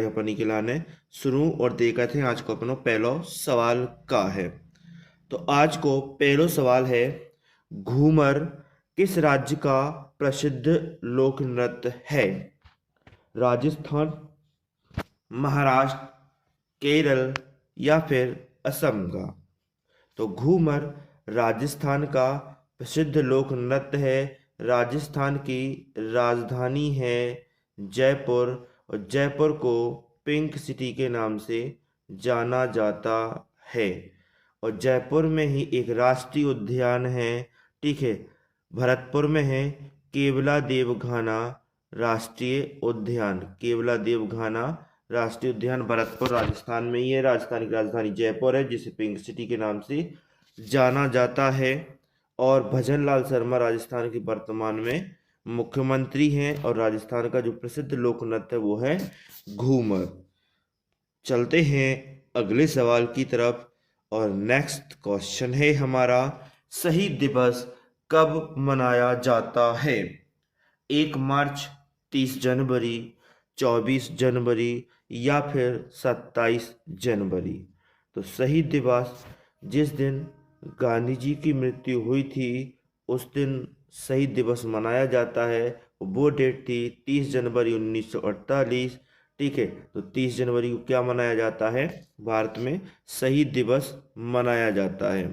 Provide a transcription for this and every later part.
अपनी के लाने शुरू और देखा थे आज को अपनो पहलो सवाल का है। तो आज को पहलो सवाल है, घूमर किस राज्य का प्रसिद्ध लोक नृत्य है? राजस्थान, महाराष्ट्र, केरल या फिर असम का? तो घूमर राजस्थान का प्रसिद्ध लोक नृत्य है। राजस्थान की राजधानी है जयपुर और जयपुर को पिंक सिटी के नाम से जाना जाता है। और जयपुर में ही एक राष्ट्रीय उद्यान है, ठीक है, भरतपुर में है केवला देवघाना राष्ट्रीय उद्यान। केवला देवघाना राष्ट्रीय उद्यान भरतपुर राजस्थान में ही है। राजस्थान की राजधानी जयपुर है जिसे पिंक सिटी के नाम से जाना जाता है। और भजन लाल शर्मा राजस्थान के वर्तमान में मुख्यमंत्री हैं और राजस्थान का जो प्रसिद्ध लोक नृत्य है वो है घूमर। चलते हैं अगले सवाल की तरफ और नेक्स्ट क्वेश्चन है हमारा, शहीद दिवस कब मनाया जाता है? 1 मार्च, 30 जनवरी, 24 जनवरी या फिर 27 जनवरी? तो शहीद दिवस जिस दिन गांधी जी की मृत्यु हुई थी उस दिन शहीद दिवस मनाया जाता है। वो डेट थी 30 जनवरी 1948, ठीक है। तो 30 जनवरी को क्या मनाया जाता है? भारत में शहीद दिवस मनाया जाता है।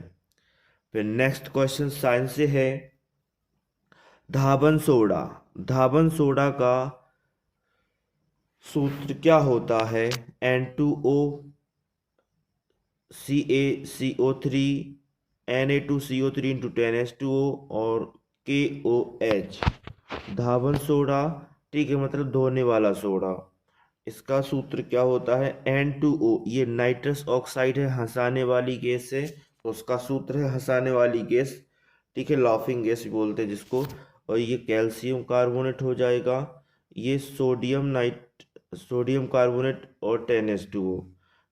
फिर नेक्स्ट क्वेश्चन साइंस से है, धावन सोडा। धावन सोडा का सूत्र क्या होता है? N2O, CaCO3, Na2CO3 into 10H2O और KOH। धावन सोडा, ठीक है, मतलब धोने वाला सोडा। इसका सूत्र क्या होता है? N2O, ये नाइट्रस ऑक्साइड है, हंसाने वाली गैस है, उसका सूत्र है हंसाने वाली गैस, ठीक है, लाफिंग गैस बोलते हैं जिसको। और ये कैल्शियम कार्बोनेट हो जाएगा, ये सोडियम कार्बोनेट और 10H2O।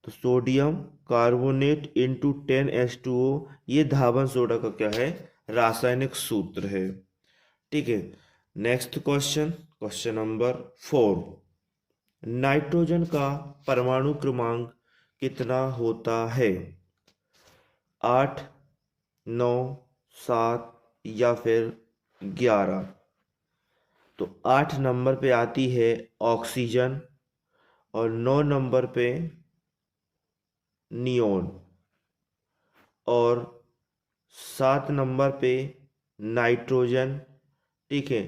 तो सोडियम कार्बोनेट इंटू 10H2O ये धावन सोडा का क्या है? रासायनिक सूत्र है, ठीक है। Next question, question number 4, nitrogen का परमाणु क्रमांक कितना होता है? 8, 9, 7 या फिर 11? तो 8 नंबर पे आती है ऑक्सीजन और 9 नंबर पे नियोन और 7 नंबर पे नाइट्रोजन, ठीक है।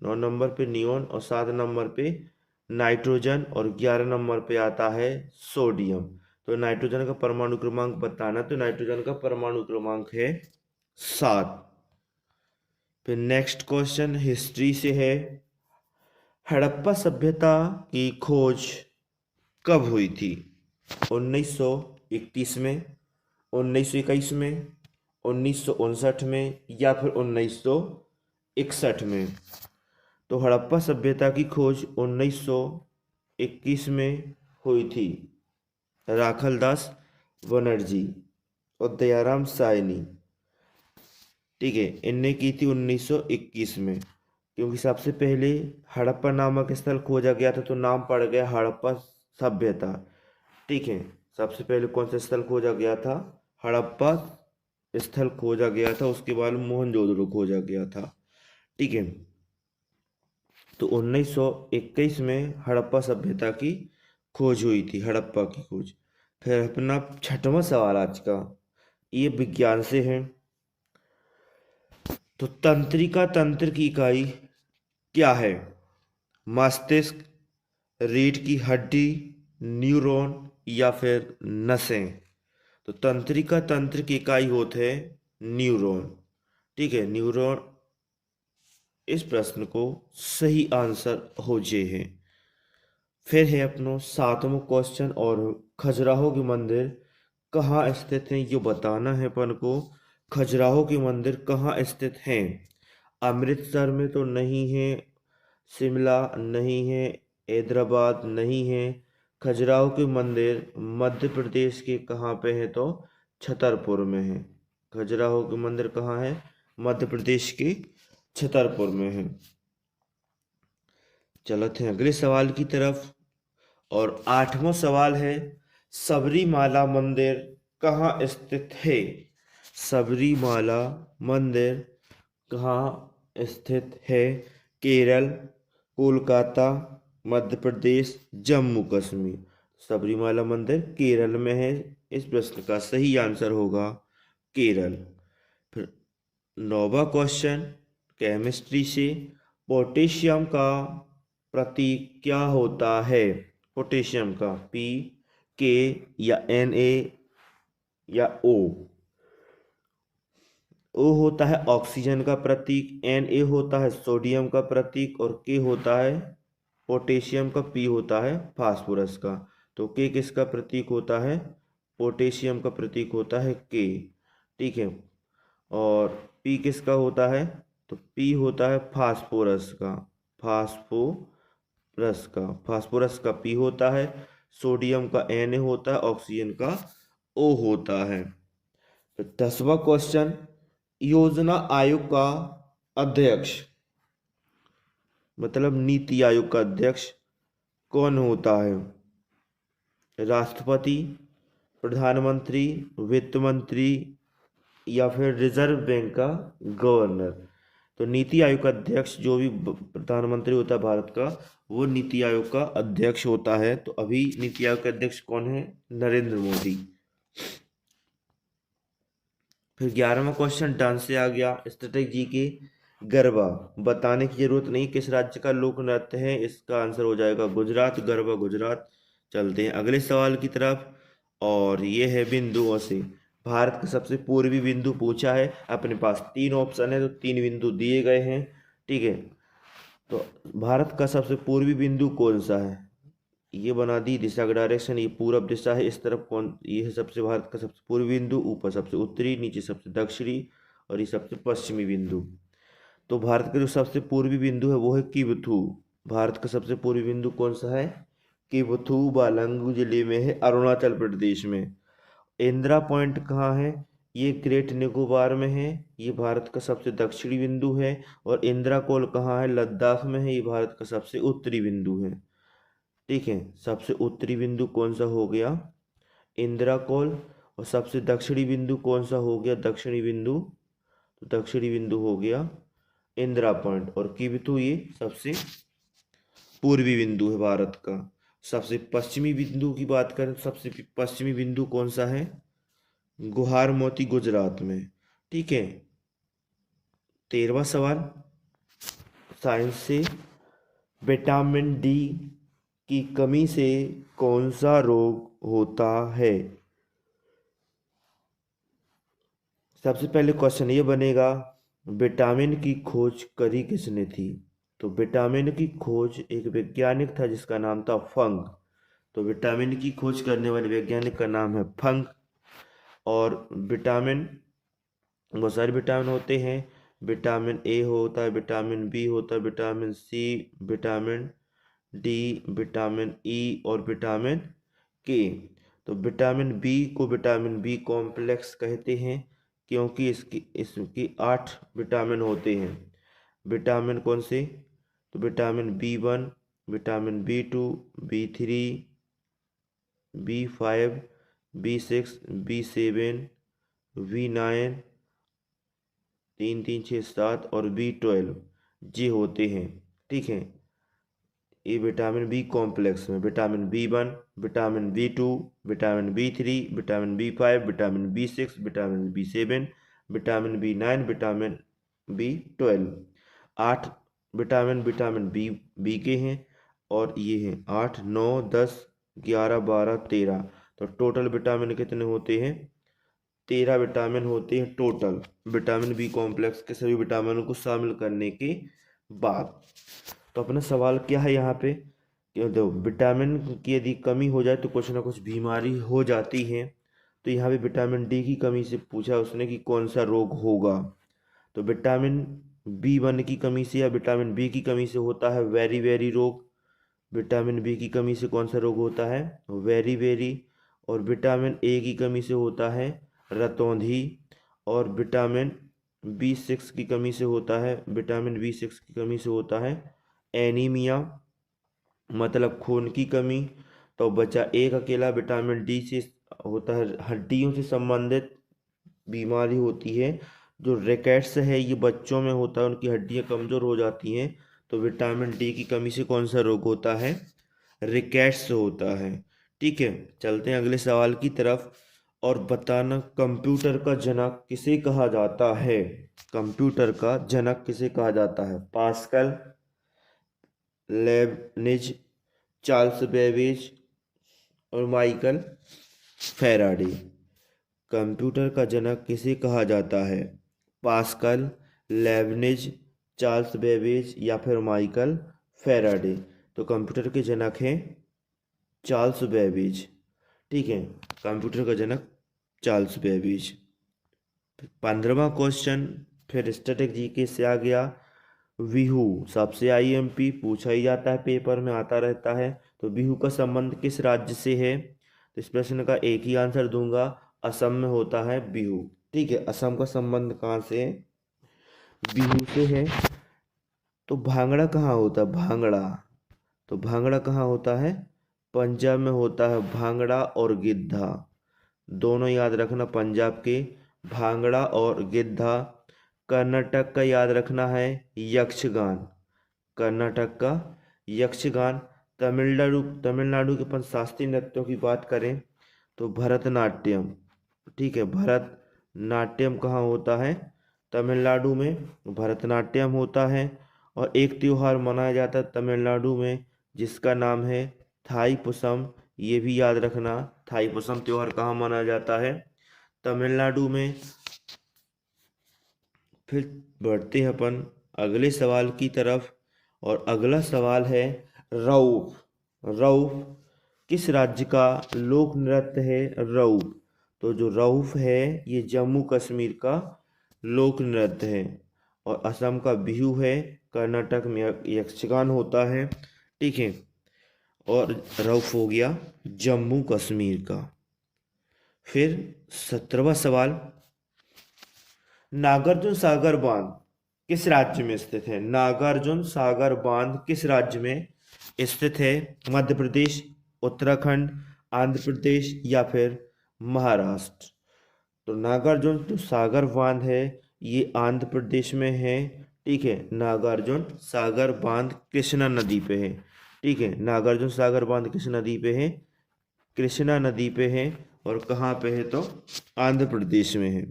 9 नंबर पे नियोन और 7 नंबर पे नाइट्रोजन और 11 नंबर पे आता है सोडियम। तो नाइट्रोजन का परमाणु क्रमांक बताना, तो नाइट्रोजन का परमाणु क्रमांक है 7। फिर नेक्स्ट क्वेश्चन हिस्ट्री से है, हड़प्पा सभ्यता की खोज कब हुई थी? 1931 में, 1921 में, 1959 में या फिर 1961 में? तो हड़प्पा सभ्यता की खोज 1921 में हुई थी। राखलदास बनर्जी और दयाराम सायनी, ठीक है, इनने की थी 1921 में। क्योंकि सबसे पहले हड़प्पा नामक स्थल खोजा गया था तो नाम पड़ गया हड़प्पा सभ्यता, ठीक है। सबसे पहले कौन सा स्थल खोजा गया था? हड़प्पा स्थल खोजा गया था, उसके बाद मोहनजोदड़ो खोजा गया था, ठीक है। तो 1921 में हड़प्पा सभ्यता की खोज हुई थी, हड़प्पा की खोज। फिर अपना छठवां सवाल आज का, ये विज्ञान से है। तो तंत्रिका तंत्र की इकाई क्या है? मस्तिष्क, रीढ़ की हड्डी, न्यूरॉन या फिर नसें? तो तंत्रिका तंत्र की इकाई होते हैं न्यूरॉन, ठीक है। न्यूरॉन इस प्रश्न को सही आंसर हो जे है। फिर है अपनो 7वां क्वेश्चन, और खजुराहो के मंदिर कहाँ स्थित हैं ये बताना है अपन को। खजुराहो के मंदिर कहाँ स्थित हैं? अमृतसर में तो नहीं है, शिमला नहीं है, हैदराबाद नहीं है। खजुराहो के मंदिर मध्य प्रदेश के कहाँ पे है? तो छतरपुर में है। खजुराहो के मंदिर कहाँ है? मध्य प्रदेश के छतरपुर में है। चलते हैं अगले सवाल की तरफ, और 8वां सवाल है, सबरीमाला मंदिर कहाँ स्थित है? सबरीमाला मंदिर कहाँ स्थित है? केरल, कोलकाता, मध्य प्रदेश, जम्मू कश्मीर। सबरीमाला मंदिर केरल में है। इस प्रश्न का सही आंसर होगा केरल। फिर 9वां क्वेश्चन केमिस्ट्री से, पोटेशियम का प्रतीक क्या होता है? पोटेशियम का पी, के या Na या O? O होता है ऑक्सीजन का प्रतीक, Na होता है सोडियम का प्रतीक और K होता है पोटेशियम का, P होता है फास्फोरस का। तो K किसका प्रतीक होता है? पोटेशियम का प्रतीक होता है K। ठीक है। और P किसका होता है? तो P होता है फास्फोरस का, फास्फोरस का P होता है, सोडियम का Na होता है, ऑक्सीजन का O होता है। तो 10वां क्वेश्चन, योजना आयोग का अध्यक्ष मतलब नीति आयोग का अध्यक्ष कौन होता है? राष्ट्रपति, प्रधानमंत्री, वित्त मंत्री या फिर रिजर्व बैंक का गवर्नर? तो नीति आयोग का अध्यक्ष जो भी प्रधानमंत्री होता है भारत का, वो नीति आयोग का अध्यक्ष होता है। तो अभी नीति आयोग के अध्यक्ष कौन है? नरेंद्र मोदी। फिर 11वां क्वेश्चन डांस से आ गया, स्टैटिक जी के। गरबा बताने की जरूरत नहीं किस राज्य का लोक नृत्य है, इसका आंसर हो जाएगा गुजरात। गरबा गुजरात। चलते हैं अगले सवाल की तरफ, और ये है बिंदुओं से। भारत का सबसे पूर्वी बिंदु पूछा है। अपने पास 3 ऑप्शन है तो 3 बिंदु दिए गए हैं। ठीक है। तो भारत का सबसे पूर्वी बिंदु कौन सा है? ये बना दी दिशा का डायरेक्शन, ये पूरब दिशा है। इस तरफ कौन, ये है सबसे भारत का सबसे पूर्वी बिंदु, ऊपर सबसे उत्तरी, नीचे सबसे दक्षिणी और ये सबसे पश्चिमी बिंदु। तो भारत का जो सबसे पूर्वी बिंदु है वो है किबथू। भारत का सबसे पूर्वी बिंदु कौन सा है? किबथू बालंगू जिले में है, अरुणाचल प्रदेश में। इंदिरा पॉइंट कहाँ है? ये ग्रेट निकोबार में है, ये भारत का सबसे दक्षिणी बिंदु है। और इंदिरा कोल कहाँ है? लद्दाख में है, ये भारत का सबसे उत्तरी बिंदु है। ठीक है। सबसे उत्तरी बिंदु कौन सा हो गया? इंदिरा कोल। और सबसे दक्षिणी बिंदु कौन सा हो गया? दक्षिणी बिंदु। तो दक्षिणी बिंदु हो गया इंदिरा पॉइंट। और किबथू ये सबसे पूर्वी बिंदु है भारत का। सबसे पश्चिमी बिंदु की बात करें तो सबसे पश्चिमी बिंदु कौन सा है? गुहार मोती गुजरात में। ठीक है। 13वां सवाल साइंस से, विटामिन डी की कमी से कौन सा रोग होता है? सबसे पहले क्वेश्चन ये बनेगा, विटामिन की खोज करी किसने थी? तो विटामिन की खोज एक वैज्ञानिक था जिसका नाम था फंग। तो विटामिन की खोज करने वाले वैज्ञानिक का नाम है फंग। और विटामिन, बहुत सारे विटामिन होते हैं। विटामिन ए होता है, विटामिन बी होता है, vitamin C, vitamin D, vitamin E और विटामिन के। तो विटामिन बी को विटामिन बी कॉम्प्लेक्स कहते हैं क्योंकि इसकी 8 विटामिन होते हैं। विटामिन कौन से? तो vitamin B1, vitamin B2, B3, B5, B6, B7, V9, 3, 3, 6, 7 और B12 ये होते हैं। ठीक है। ये विटामिन बी कॉम्प्लेक्स में vitamin B1, vitamin B2, vitamin B3, vitamin B5, vitamin B6, vitamin B7, vitamin B9, vitamin B12। 8 vitamin vitamin B के हैं और ये हैं 8, 9, 10, 11, 12, 13। तो टोटल विटामिन कितने होते हैं? 13 विटामिन होते हैं टोटल, विटामिन बी कॉम्प्लेक्स के सभी विटामिनों को शामिल करने के बाद। तो अपना सवाल क्या है यहाँ पे कि देखो, विटामिन की यदि कमी हो जाए तो कुछ ना कुछ बीमारी हो जाती है। तो यहाँ पे विटामिन डी की कमी से पूछा उसने कि कौन सा रोग होगा। तो विटामिन B1 की कमी से या विटामिन बी की कमी से होता है वेरी वेरी रोग। विटामिन बी की कमी से कौन सा रोग होता है? Very very. और विटामिन ए की कमी से होता है रतौंधी। और विटामिन B6 की कमी से होता है, विटामिन B6 की कमी से होता है एनीमिया, मतलब खून की कमी। तो बचा एक अकेला। विटामिन डी से होता है हड्डियों से संबंधित बीमारी होती है। जो रिकेट्स है ये बच्चों में होता है, उनकी हड्डियां कमजोर हो जाती हैं। तो विटामिन डी की कमी से कौन सा रोग होता है? रिकेट्स होता है। ठीक है, चलते हैं अगले सवाल की तरफ। और बताना, कंप्यूटर का जनक किसे कहा जाता है? कंप्यूटर का जनक किसे कहा जाता है? पास्कल, लेबनिज, चार्ल्स बेबेज और माइकल फैराडे। कंप्यूटर का जनक किसे कहा जाता है? पास्कल, लेबनिज, चार्ल्स बेबेज या फिर माइकल फैराडे। तो कंप्यूटर के जनक हैं चार्ल्स बेबेज। ठीक है, कंप्यूटर का जनक चार्ल्स बेबेज। 15वां क्वेश्चन फिर स्टैटिक जीके से आ गया। बिहू सबसे आईएमपी पूछा ही जाता है, पेपर में आता रहता है। तो बिहू का संबंध किस राज्य से है? तो इस प्रश्न का एक ही आंसर दूंगा, असम में होता है बिहू। ठीक है, असम का संबंध कहाँ से है? बिहू से है। तो भांगड़ा कहाँ होता है? भांगड़ा, तो भांगड़ा कहाँ होता है? पंजाब में होता है भांगड़ा और गिद्धा, दोनों याद रखना पंजाब के, भांगड़ा और गिद्धा। कर्नाटक का याद रखना है यक्षगान, कर्नाटक का यक्षगान। तमिलनाडु, तमिलनाडु के अपन शास्त्रीय नृत्यों की बात करें तो भरतनाट्यम। ठीक है, भरतनाट्यम कहाँ होता है? तमिलनाडु में भरतनाट्यम होता है। और एक त्योहार मनाया जाता है तमिलनाडु में जिसका नाम है थाई पुसम, ये भी याद रखना। थाई पुसम त्योहार कहाँ मनाया जाता है? तमिलनाडु में। फिर बढ़ते हैं अपन अगले सवाल की तरफ। और अगला सवाल है रऊफ। रऊफ किस राज्य का लोक नृत्य है? रऊफ, तो जो रऊफ है ये जम्मू कश्मीर का लोक नृत्य है। और असम का बिहू है, कर्नाटक में यक्षगान होता है। ठीक है, और रऊफ हो गया जम्मू कश्मीर का। फिर 17वां सवाल, नागार्जुन सागर बांध किस राज्य में स्थित है? नागार्जुन सागर बांध किस राज्य में स्थित है? मध्य प्रदेश, उत्तराखंड, आंध्र प्रदेश या फिर महाराष्ट्र। तो नागार्जुन जो सागर बांध है ये आंध्र प्रदेश में है। ठीक है, नागार्जुन सागर बांध कृष्णा नदी पे है। ठीक है, नागार्जुन सागर बांध किस नदी पे है? कृष्णा नदी पे है। और कहाँ पे है? तो आंध्र प्रदेश में है।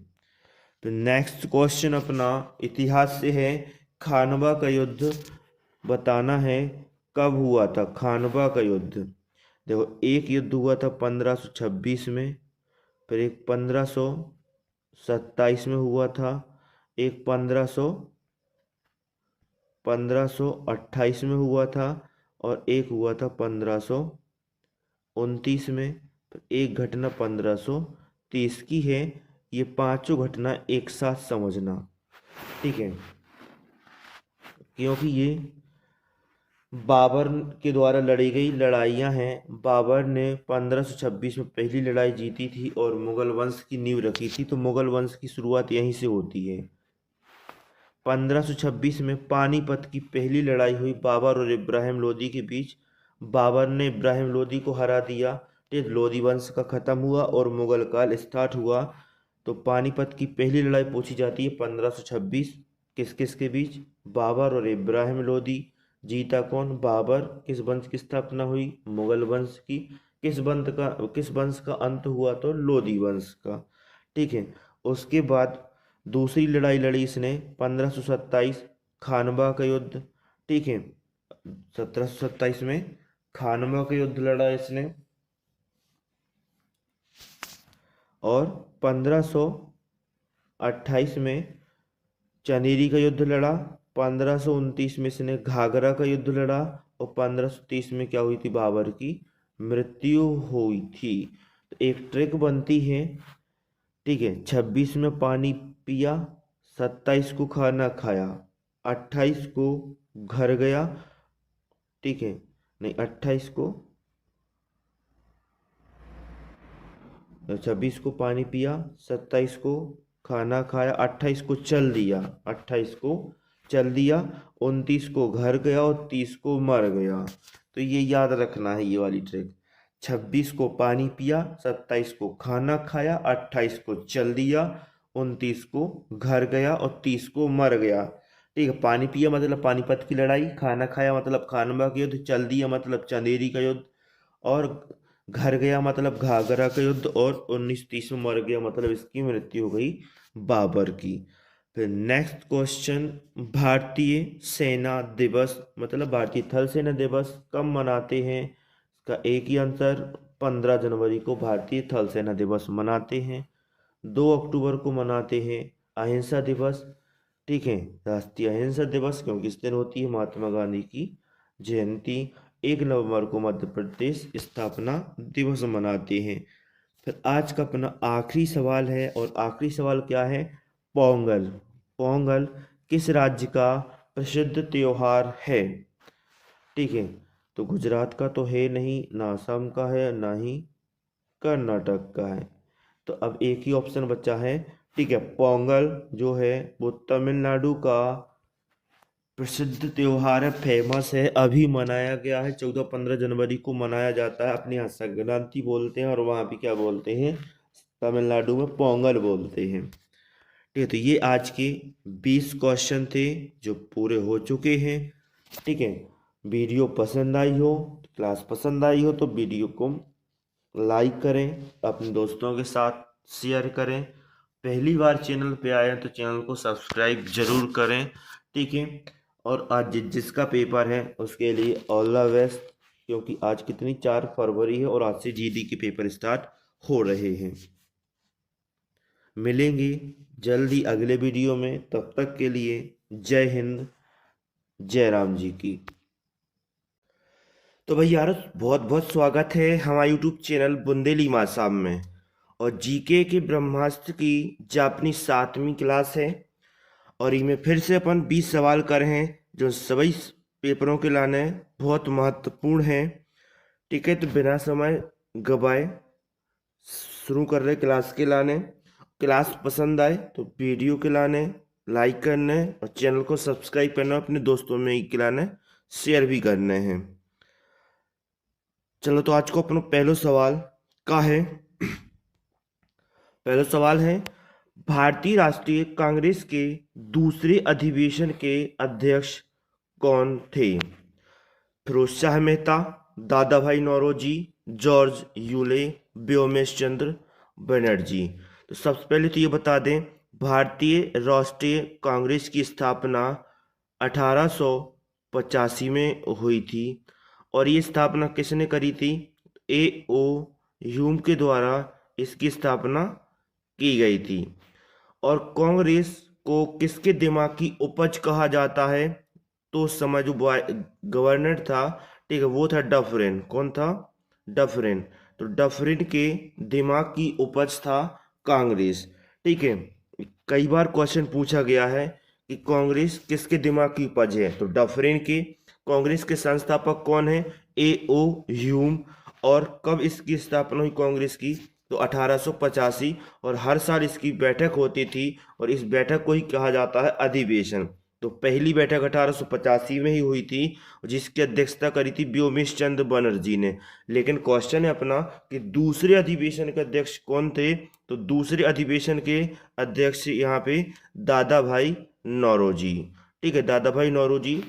तो नेक्स्ट क्वेश्चन अपना इतिहास से है। खानवा का युद्ध बताना है कब हुआ था? खानवा का युद्ध, देखो एक युद्ध हुआ था 1526 में, फिर एक 1527 में हुआ था, एक 1528 में हुआ था, और एक हुआ था 1529 में। फिर एक घटना 1530 की है। ये पांचों घटना एक साथ समझना। ठीक है, क्योंकि ये बाबर के द्वारा लड़ी गई लड़ाइयाँ हैं। बाबर ने 1526 में पहली लड़ाई जीती थी और मुगल वंश की नींव रखी थी। तो मुगल वंश की शुरुआत यहीं से होती है। 1526 में पानीपत की पहली लड़ाई हुई बाबर और इब्राहिम लोदी के बीच। बाबर ने इब्राहिम लोदी को हरा दिया, फिर लोदी वंश का खत्म हुआ और मुगल काल स्टार्ट हुआ। तो पानीपत की पहली लड़ाई पूछी जाती है 1526, किस किस के बीच? बाबर और इब्राहिम लोदी। जीता कौन? बाबर। किस वंश की स्थापना हुई? मुगल वंश की। किस वंश का अंत हुआ? तो लोदी वंश का। ठीक है, उसके बाद दूसरी लड़ाई लड़ी इसने 1527, खानवा का युद्ध। ठीक है, 1727 में खानवा का युद्ध लड़ा इसने। और 1528 में चनेरी का युद्ध लड़ा। 1529 में इसने घाघरा का युद्ध लड़ा। और 1530 में क्या हुई थी? बाबर की मृत्यु हुई थी। तो एक ट्रिक बनती है। ठीक है, 26 में पानी पिया, 27 को खाना खाया, 28 को घर गया। ठीक है, नहीं 28 को, 26 को पानी पिया, 27 को खाना खाया, 28 को चल दिया, 28 को चल दिया, 29 को घर गया और 30 को मर गया। तो ये याद रखना है ये वाली ट्रिक। 26 को पानी पिया, 27 को खाना खाया, 28 को चल दिया, 29 को घर गया और 30 को मर गया। ठीक है, पानी पिया मतलब पानीपत की लड़ाई, खाना खाया मतलब खानवा का युद्ध, चल दिया मतलब चंदेरी का युद्ध, और घर गया मतलब घाघरा का युद्ध, और 1930 में मर गया मतलब इसकी मृत्यु हो गई बाबर की। फिर नेक्स्ट क्वेश्चन, भारतीय सेना दिवस मतलब भारतीय थल सेना दिवस कब मनाते हैं? इसका एक ही आंसर, 15 जनवरी को भारतीय थल सेना दिवस मनाते हैं। 2 अक्टूबर को मनाते हैं अहिंसा दिवस। ठीक है, राष्ट्रीय अहिंसा दिवस, क्योंकि इस दिन होती है महात्मा गांधी की जयंती। 1 नवंबर को मध्य प्रदेश स्थापना दिवस मनाते हैं। फिर आज का अपना आखिरी सवाल है, और आखिरी सवाल क्या है? पोंगल। पोंगल किस राज्य का प्रसिद्ध त्योहार है? ठीक है, तो गुजरात का तो है नहीं, ना असम का है, ना ही कर्नाटक का है, तो अब एक ही ऑप्शन बचा है। ठीक है, पोंगल जो है वो तमिलनाडु का प्रसिद्ध त्योहार है, फेमस है, अभी मनाया गया है, 14-15 जनवरी को मनाया जाता है। अपने यहाँ संक्रांति बोलते हैं और वहाँ भी क्या बोलते हैं? तमिलनाडु में पोंगल बोलते हैं। ठीक है, तो ये आज के 20 क्वेश्चन थे जो पूरे हो चुके हैं। ठीक है, वीडियो पसंद आई हो, क्लास पसंद आई हो तो वीडियो को लाइक करें, अपने दोस्तों के साथ शेयर करें। पहली बार चैनल पे आए हैं तो चैनल को सब्सक्राइब जरूर करें। ठीक है, और आज जिसका पेपर है उसके लिए ऑल द बेस्ट, क्योंकि आज कितनी 4 फरवरी है और आज से जीडी के पेपर स्टार्ट हो रहे हैं। मिलेंगे जल्दी अगले वीडियो में, तब तक के लिए जय हिंद, जय राम जी की। तो भाई यार, बहुत बहुत स्वागत है हमारे यूट्यूब चैनल बुंदेली मासाम में। और जीके के ब्रह्मास्त्र की जो अपनी 7वीं क्लास है, और इनमें फिर से अपन 20 सवाल कर हैं जो सभी पेपरों के लाने बहुत महत्वपूर्ण हैं। ठीक है, तो बिना समय गवाए शुरू कर रहे क्लास के लाने। क्लास पसंद आए तो वीडियो के लाने लाइक करने और चैनल को सब्सक्राइब करना, अपने दोस्तों में ही खिलाने, शेयर भी करने हैं। चलो, तो आज को अपना पहला सवाल का है। पहला सवाल है, भारतीय राष्ट्रीय कांग्रेस के दूसरे अधिवेशन के अध्यक्ष कौन थे? फिरोज शाह मेहता, दादा भाई नौरोजी, जॉर्ज यूले, व्योमेश चंद्र बनर्जी। तो सबसे पहले तो ये बता दें, भारतीय राष्ट्रीय कांग्रेस की स्थापना 1885 में हुई थी, और ये स्थापना किसने करी थी? A.O. ह्यूम के द्वारा इसकी स्थापना की गई थी। और कांग्रेस को किसके दिमाग की उपज कहा जाता है? तो समय जो गवर्नर था, ठीक है, वो था डफरिन। कौन था? डफरिन। तो डफरिन के दिमाग की उपज था कांग्रेस। ठीक है, कई बार क्वेश्चन पूछा गया है कि कांग्रेस किसके दिमाग की उपज है, तो डफरिन के। कांग्रेस के संस्थापक कौन है? A.O. ह्यूम। और कब इसकी स्थापना हुई कांग्रेस की? तो 1885, और हर साल इसकी बैठक होती थी, और इस बैठक को ही कहा जाता है अधिवेशन। तो पहली बैठक 1885 में ही हुई थी, जिसकी अध्यक्षता करी थी व्योमेश चंद्र बनर्जी ने। लेकिन क्वेश्चन है अपना कि दूसरे अधिवेशन के अध्यक्ष कौन थे? तो दूसरे अधिवेशन के अध्यक्ष यहाँ पे दादा भाई नौरोजी। ठीक है, दादा भाई नौरोजी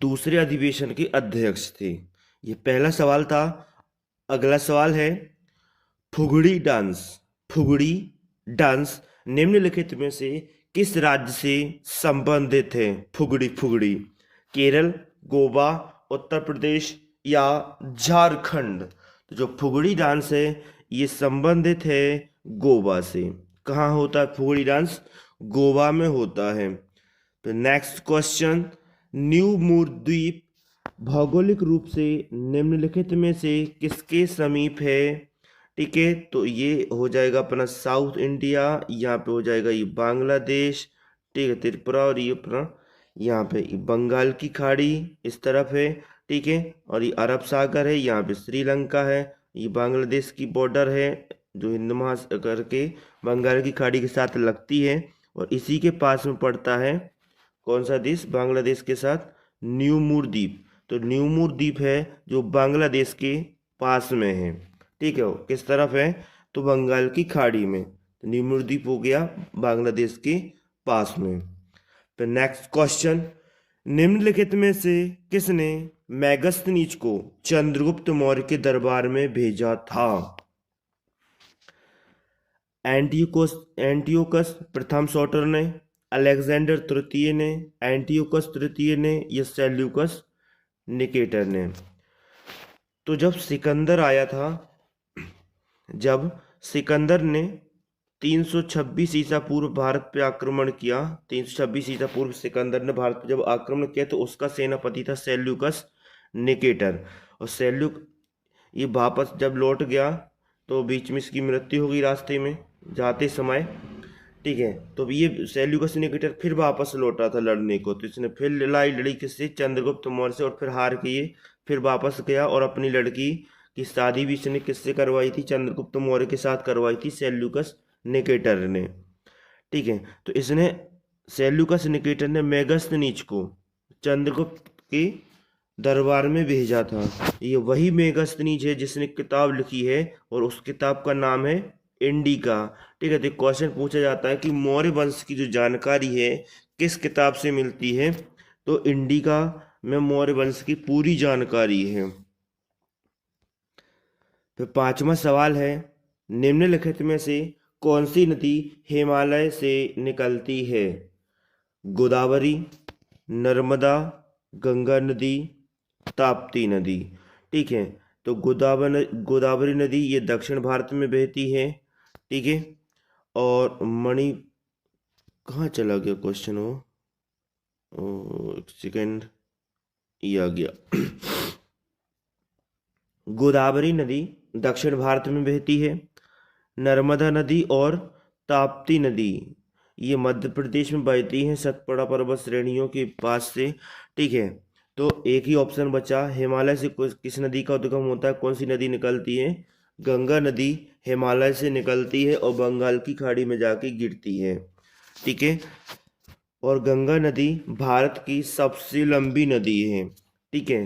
दूसरे अधिवेशन के अध्यक्ष थे। ये पहला सवाल था। अगला सवाल है, फुगड़ी डांस। फुगड़ी डांस निम्नलिखित में से किस राज्य से संबंधित है? फुगड़ी फुगड़ी केरल, गोवा, उत्तर प्रदेश या झारखंड? तो जो फुगड़ी डांस है ये संबंधित है गोवा से। कहाँ होता है फुगड़ी डांस? गोवा में होता है। तो नेक्स्ट क्वेश्चन, न्यू मूर द्वीप भौगोलिक रूप से निम्नलिखित में से किसके समीप है? ठीक है, तो ये हो जाएगा अपना साउथ इंडिया, यहाँ पे हो जाएगा ये बांग्लादेश, ठीक है, त्रिपुरा, और ये अपना यहाँ पे बंगाल की खाड़ी इस तरफ है। ठीक है, और ये अरब सागर है, यहाँ पे श्रीलंका है, ये बांग्लादेश की बॉर्डर है जो हिंद महासागर के बंगाल की खाड़ी के साथ लगती है। और इसी के पास में पड़ता है कौन सा देश बांग्लादेश के साथ? न्यू मूर द्वीप। तो न्यू मूर द्वीप है जो बांग्लादेश के पास में है। ठीक है, वो किस तरफ है? तो बंगाल की खाड़ी में। तो निम्नद्वीप हो गया बांग्लादेश के पास में। फिर नेक्स्ट क्वेश्चन, निम्नलिखित में से किसने मेगास्थनीज को चंद्रगुप्त मौर्य के दरबार में भेजा था? एंटियोकस प्रथम सोटर ने, अलेक्जेंडर तृतीय ने, एंटियोकस तृतीय ने, या सेल्यूकस निकेटर ने? तो जब सिकंदर ने 326 ईसा पूर्व भारत पे आक्रमण किया, 326 ईसा पूर्व सिकंदर ने भारत पे जब आक्रमण किया तो उसका सेनापति था सेल्यूकस निकेटर। और ये वापस जब लौट गया तो बीच में इसकी मृत्यु हो गई रास्ते में जाते समय। ठीक है, तो ये सेल्यूकस निकेटर फिर वापस लौटा था लड़ने को, तो इसने फिर लड़ी किससे? चंद्रगुप्त मौर्य से, और फिर हार के ये फिर वापस गया और अपनी लड़की की शादी भी इसने किससे करवाई थी? चंद्रगुप्त मौर्य के साथ करवाई थी, सेल्यूकस निकेटर ने। ठीक है, तो इसने सेल्यूकस निकेटर ने मेगास्थनीज को चंद्रगुप्त के दरबार में भेजा था। ये वही मेगास्थनीज है जिसने किताब लिखी है और उस किताब का नाम है इंडिका। ठीक है, तो क्वेश्चन पूछा जाता है कि मौर्य वंश की जो जानकारी है किस किताब से मिलती है? तो इंडिका में मौर्य वंश की पूरी जानकारी है। फिर पांचवा सवाल है, निम्नलिखित में से कौन सी नदी हिमालय से निकलती है? गोदावरी, नर्मदा, गंगा नदी, ताप्ती नदी। ठीक है, तो गोदावरी नदी ये दक्षिण भारत में बहती है। ठीक है, और कहाँ चला गया क्वेश्चन वो? एक सेकेंड, ये आ गया। गोदावरी नदी दक्षिण भारत में बहती है। नर्मदा नदी और ताप्ती नदी ये मध्य प्रदेश में बहती हैं सतपुड़ा पर्वत श्रेणियों के पास से। ठीक है, तो एक ही ऑप्शन बचा, हिमालय से किस नदी का उद्गम होता है? कौन सी नदी निकलती है? गंगा नदी हिमालय से निकलती है और बंगाल की खाड़ी में जाके गिरती है। ठीक है, और गंगा नदी भारत की सबसे लंबी नदी है। ठीक है,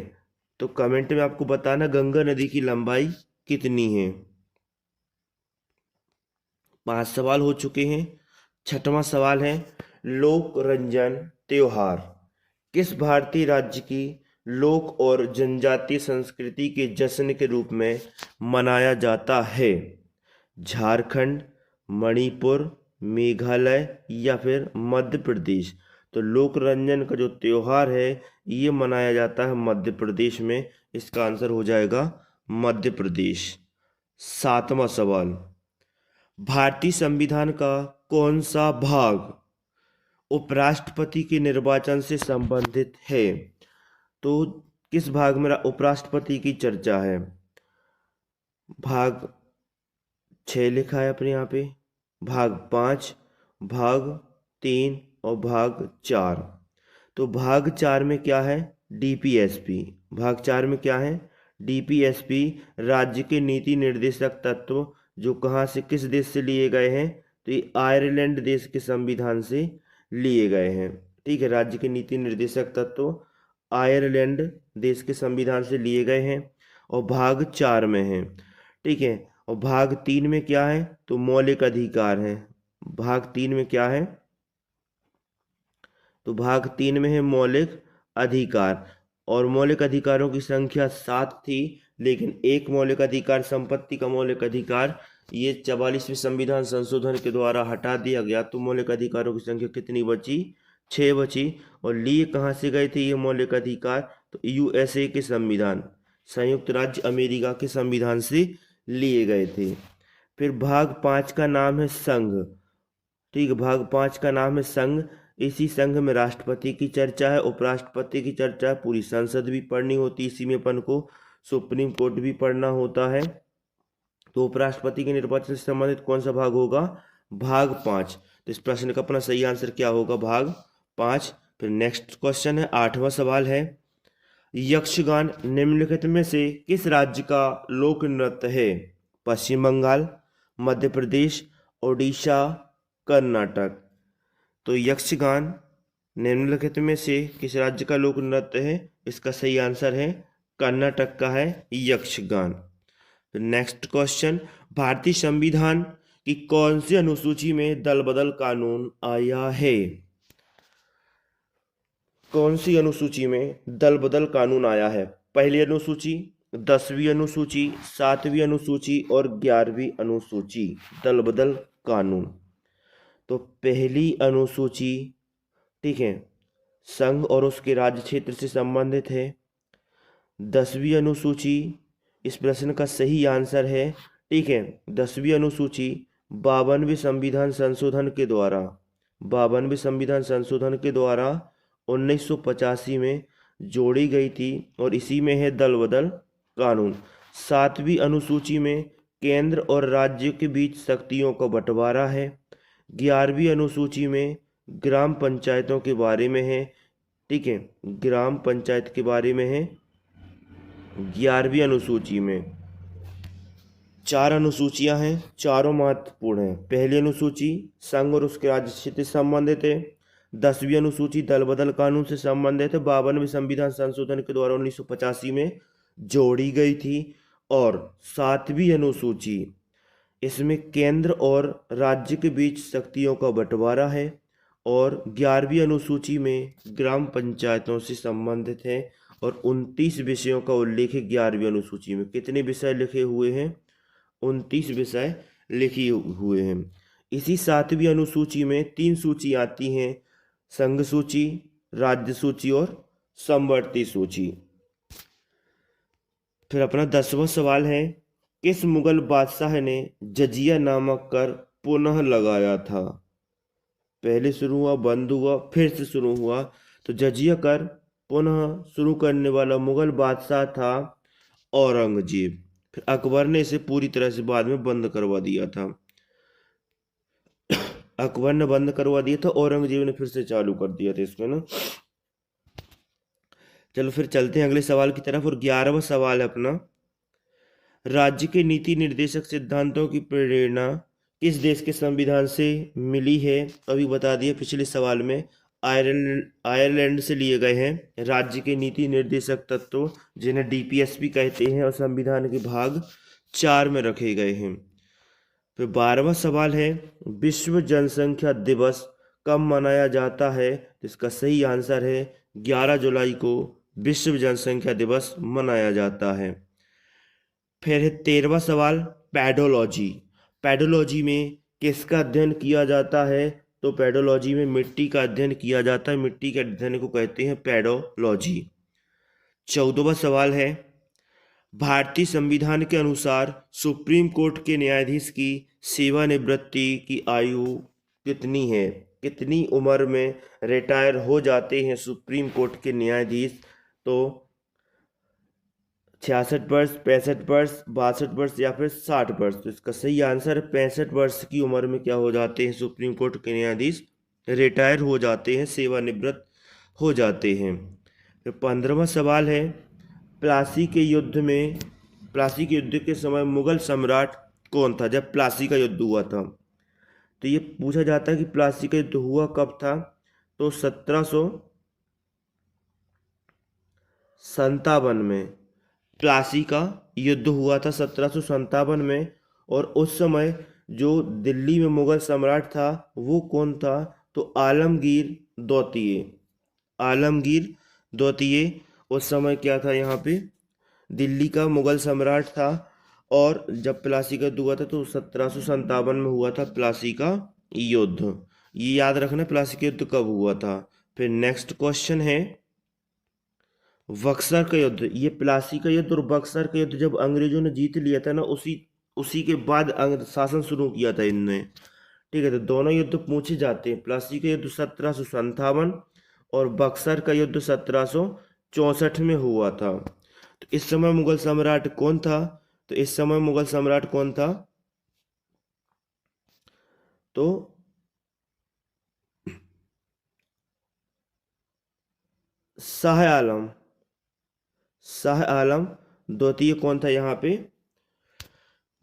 तो कमेंट में आपको बताना गंगा नदी की लंबाई कितनी है। 5 सवाल हो चुके हैं। छठवां सवाल है, लोक रंजन त्योहार किस भारतीय राज्य की लोक और जनजातीय संस्कृति के जश्न के रूप में मनाया जाता है? झारखंड, मणिपुर, मेघालय या फिर मध्य प्रदेश? तो लोक रंजन का जो त्योहार है ये मनाया जाता है मध्य प्रदेश में। इसका आंसर हो जाएगा मध्य प्रदेश। 7वां सवाल, भारतीय संविधान का कौन सा भाग उपराष्ट्रपति के निर्वाचन से संबंधित है? तो किस भाग में उपराष्ट्रपति की चर्चा है? भाग 6 लिखा है अपने यहाँ पे, भाग 5, भाग 3 और भाग 4। तो भाग 4 में क्या है? डीपीएसपी। भाग 4 में क्या है? डीपीएसपी राज्य के नीति निर्देशक तत्व जो कहाँ से, किस देश से लिए गए हैं? तो ये आयरलैंड देश के संविधान से लिए गए हैं। ठीक है, राज्य के नीति निर्देशक तत्व आयरलैंड देश के संविधान से लिए गए हैं और भाग 4 में है। ठीक है, और भाग 3 में क्या है? तो मौलिक अधिकार है। भाग 3 में क्या है? तो भाग 3 में है मौलिक अधिकार, और मौलिक अधिकारों की संख्या 7 थी, लेकिन एक मौलिक अधिकार, संपत्ति का मौलिक अधिकार, ये 44वें संविधान संशोधन के द्वारा हटा दिया गया। तो मौलिक अधिकारों की संख्या कितनी बची? 6 बची। और लिए कहाँ से गए थे ये मौलिक अधिकार? तो यूएसए के संविधान, संयुक्त राज्य अमेरिका के संविधान से लिए गए थे। फिर भाग 5 का नाम है संघ। ठीक है, भाग 5 का नाम है संघ। इसी संघ में राष्ट्रपति की चर्चा है, उपराष्ट्रपति की चर्चा है, पूरी संसद भी पढ़नी होती है, इसी में अपन को सुप्रीम कोर्ट भी पढ़ना होता है। तो उपराष्ट्रपति के निर्वाचन से संबंधित कौन सा भाग होगा? भाग 5। तो इस प्रश्न का अपना सही आंसर क्या होगा? भाग 5। फिर नेक्स्ट क्वेश्चन है, 8वां सवाल है, यक्षगान निम्नलिखित में से किस राज्य का लोक नृत्य है? पश्चिम बंगाल, मध्य प्रदेश, ओडिशा, कर्नाटक? तो यक्षगान निम्नलिखित में से किस राज्य का लोक नृत्य है? इसका सही आंसर है कर्नाटक का है यक्षगान। तो नेक्स्ट क्वेश्चन, भारतीय संविधान की कौन सी अनुसूची में दल बदल कानून आया है? कौन सी अनुसूची में दल बदल कानून आया है? पहली अनुसूची, 10वीं अनुसूची, 7वीं अनुसूची और 11वीं अनुसूची, दल बदल कानून। तो पहली अनुसूची, ठीक है, संघ और उसके राज्य क्षेत्र से संबंधित है। 10वीं अनुसूची, इस प्रश्न का सही आंसर है, ठीक है, 10वीं अनुसूची 52वें संविधान संशोधन के द्वारा 52वें संविधान संशोधन के द्वारा 1985 में जोड़ी गई थी और इसी में है दल बदल कानून। 7वीं अनुसूची में केंद्र और राज्य के बीच शक्तियों का बंटवारा है। 11वीं अनुसूची में ग्राम पंचायतों के बारे में है, ठीक है, ग्राम पंचायत के बारे में है। 11वीं अनुसूची में 4 अनुसूचियां हैं, चारों महत्वपूर्ण हैं। पहली अनुसूची संघ और उसके राज्य क्षेत्र से संबंधित है। 10वीं अनुसूची दल बदल कानून से संबंधित है, 52वें संविधान संशोधन के द्वारा 1985 में जोड़ी गई थी। और 7वीं अनुसूची, इसमें केंद्र और राज्य के बीच शक्तियों का बंटवारा है। और 11वीं अनुसूची में ग्राम पंचायतों से संबंधित है और 29 विषयों का उल्लेख है 11वीं अनुसूची में। कितने विषय लिखे हुए हैं? 29 विषय लिखे हुए हैं। इसी 7वीं अनुसूची में 3 सूची आती हैं, संघ सूची, राज्य सूची और समवर्ती सूची। फिर अपना 10वां सवाल है, किस मुगल बादशाह ने जजिया नामक कर पुनः लगाया था? पहले शुरू हुआ, बंद हुआ, फिर से शुरू हुआ। तो जजिया कर पुनः शुरू करने वाला मुगल बादशाह था औरंगजेब। फिर अकबर ने इसे पूरी तरह से बाद में बंद करवा दिया था। अकबर ने बंद करवा दिया था, औरंगजेब ने फिर से चालू कर दिया था इसको ना। चलो फिर चलते हैं अगले सवाल की तरफ। और 11वां सवाल है अपना, राज्य के नीति निर्देशक सिद्धांतों की प्रेरणा किस देश के संविधान से मिली है? अभी बता दिया पिछले सवाल में, आयरलैंड से लिए गए हैं राज्य के नीति निर्देशक तत्व, जिन्हें डीपीएसपी कहते हैं, और संविधान के भाग 4 में रखे गए हैं। फिर 12वां सवाल है, विश्व जनसंख्या दिवस कब मनाया जाता है? इसका सही आंसर है 11 जुलाई को विश्व जनसंख्या दिवस मनाया जाता है। फिर है 13वां सवाल, पेडोलॉजी। पेडोलॉजी में किसका अध्ययन किया जाता है? तो पेडोलॉजी में मिट्टी का अध्ययन किया जाता है, मिट्टी के अध्ययन को कहते हैं पेडोलॉजी। 14वां सवाल है, भारतीय संविधान के अनुसार सुप्रीम कोर्ट के न्यायाधीश की सेवानिवृत्ति की आयु कितनी है? कितनी उम्र में रिटायर हो जाते हैं सुप्रीम कोर्ट के न्यायाधीश? तो 66 वर्ष, 65 वर्ष, 62 वर्ष या फिर 60 वर्ष। तो इसका सही आंसर 65 वर्ष की उम्र में क्या हो जाते हैं सुप्रीम कोर्ट के न्यायाधीश? रिटायर हो जाते हैं, सेवानिवृत्त हो जाते हैं। फिर 15वां सवाल है, प्लासी के युद्ध के समय मुगल सम्राट कौन था जब प्लासी का युद्ध हुआ था? तो ये पूछा जाता है कि प्लासी का युद्ध हुआ कब था? तो 1757 में प्लासी का युद्ध हुआ था, 1757 में। और उस समय जो दिल्ली में मुगल सम्राट था वो कौन था? तो आलमगीर द्वितीय। आलमगीर द्वितीय उस समय क्या था, यहाँ पे दिल्ली का मुगल सम्राट था। और जब प्लासी का युद्ध हुआ था तो 1757 में हुआ था प्लासी का युद्ध। ये याद रखना प्लासी का युद्ध कब हुआ था। फिर नेक्स्ट क्वेश्चन है, बक्सर का युद्ध। ये प्लासी का युद्ध और बक्सर का युद्ध जब अंग्रेजों ने जीत लिया था ना, उसी के बाद शासन शुरू किया था इनने, ठीक है। तो दोनों युद्ध पूछे जाते हैं। प्लासी का युद्ध 1757 और बक्सर का युद्ध 1764 में हुआ था। तो इस समय मुगल सम्राट कौन था? तो इस समय मुगल सम्राट कौन था? तो शाह आलम द्वितीय कौन था यहाँ पे?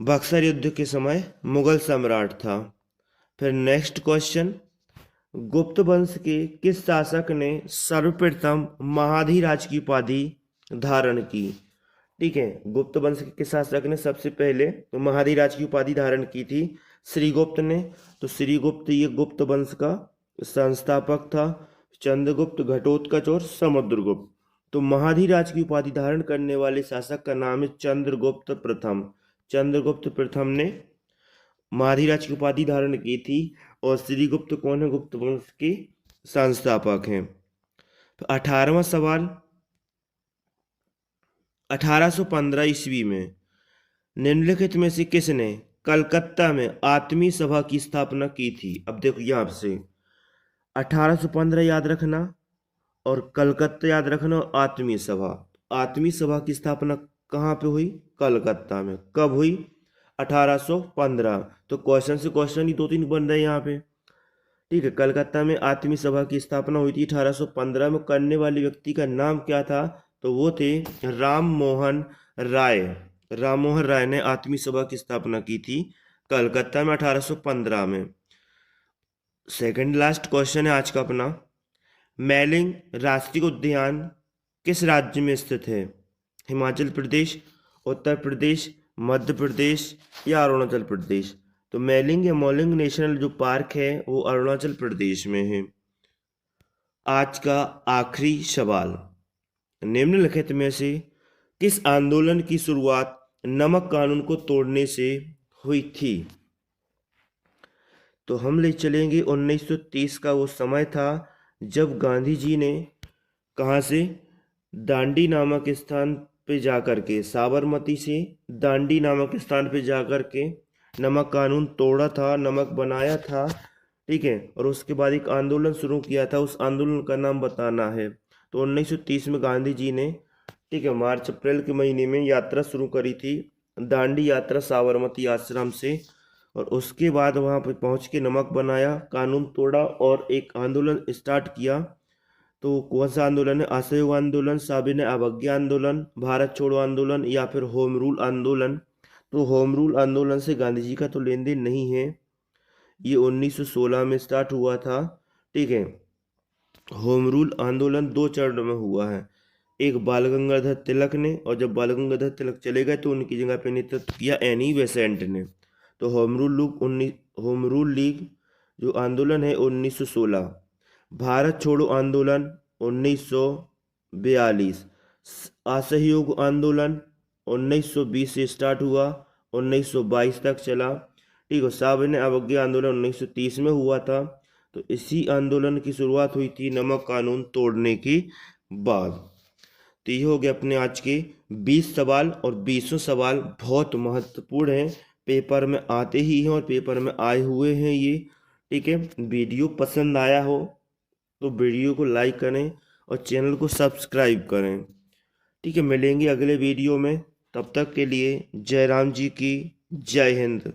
बक्सर युद्ध के समय मुगल सम्राट था। फिर नेक्स्ट क्वेश्चन, गुप्त वंश के किस शासक ने सर्वप्रथम महाधिराज की उपाधि धारण की? ठीक है। गुप्त वंश के शासक ने सबसे पहले तो महाधिराज की उपाधि धारण की थी श्रीगुप्त ने। तो श्रीगुप्त ये गुप्त वंश का संस्थापक था। चंद्रगुप्त, घटोत्कच और समुद्रगुप्त। तो महाधिराज की उपाधि धारण करने वाले शासक का नाम है चंद्रगुप्त प्रथम। चंद्रगुप्त प्रथम ने महाधिराज की उपाधि धारण की थी। और श्रीगुप्त कौन है? गुप्त वंश के संस्थापक हैं। तो 18वां सवाल, 1815 ईस्वी में निम्नलिखित में से किसने कलकत्ता में आत्मीय सभा की स्थापना की थी? अब देखो यहाँ से 1815 याद रखना और कलकत्ता याद रखना और आत्मीय सभा। आत्मीय सभा की स्थापना कहाँ पे हुई? कलकत्ता में। कब हुई? 1815। तो क्वेश्चन से क्वेश्चन ही दो तीन बन रहे हैं यहाँ पे। ठीक है, कलकत्ता में आत्मीय सभा की स्थापना हुई थी 1815 में। करने वाले व्यक्ति का नाम क्या था? तो वो थे राम मोहन राय। राम मोहन राय ने आत्मीय सभा की स्थापना की थी कलकत्ता में 1815 में। सेकंड लास्ट क्वेश्चन है आज का अपना, मैलिंग राष्ट्रीय उद्यान किस राज्य में स्थित है? हिमाचल प्रदेश, उत्तर प्रदेश, मध्य प्रदेश या अरुणाचल प्रदेश? तो मैलिंग या मॉलिंग नेशनल जो पार्क है वो अरुणाचल प्रदेश में है। आज का आखिरी सवाल, निम्नलिखित में से किस आंदोलन की शुरुआत नमक कानून को तोड़ने से हुई थी? तो हम ले चलेंगे 1930 का वो समय था जब गांधी जी ने कहाँ से? दांडी नामक स्थान पे जाकर के, साबरमती से दांडी नामक स्थान पे जाकर के नमक कानून तोड़ा था, नमक बनाया था। ठीक है, और उसके बाद एक आंदोलन शुरू किया था, उस आंदोलन का नाम बताना है। तो 1930 में गांधी जी ने, ठीक है, मार्च अप्रैल के महीने में यात्रा शुरू करी थी, दांडी यात्रा साबरमती आश्रम से। और उसके बाद वहाँ पर पहुँच के नमक बनाया, कानून तोड़ा और एक आंदोलन स्टार्ट किया। तो कौन सा आंदोलन है? असहयोग आंदोलन, साविनय अवज्ञा आंदोलन, भारत छोड़ो आंदोलन या फिर होम रूल आंदोलन? तो होम रूल आंदोलन से गांधी जी का तो लेन देन नहीं है, ये 1916 में स्टार्ट हुआ था। ठीक है, होम रूल आंदोलन 2 चरणों में हुआ है। एक बाल गंगाधर तिलक ने, और जब बाल गंगाधर तिलक चले गए तो उनकी जगह पे नेतृत्व किया एनी बेसेंट ने। तो होम रूल लीग जो आंदोलन है 1916। भारत छोड़ो आंदोलन 1942। असहयोग आंदोलन 1920 से स्टार्ट हुआ, 1922 तक चला। ठीक है, साविनय अवज्ञा आंदोलन 1930 में हुआ था। तो इसी आंदोलन की शुरुआत हुई थी नमक कानून तोड़ने के बाद। तो ये हो गया अपने आज के 20 सवाल, और 20 सवाल बहुत महत्वपूर्ण हैं, पेपर में आते ही हैं और पेपर में आए हुए हैं ये। ठीक है, वीडियो पसंद आया हो तो वीडियो को लाइक करें और चैनल को सब्सक्राइब करें। ठीक है, मिलेंगे अगले वीडियो में, तब तक के लिए जय राम जी की जय हिंद।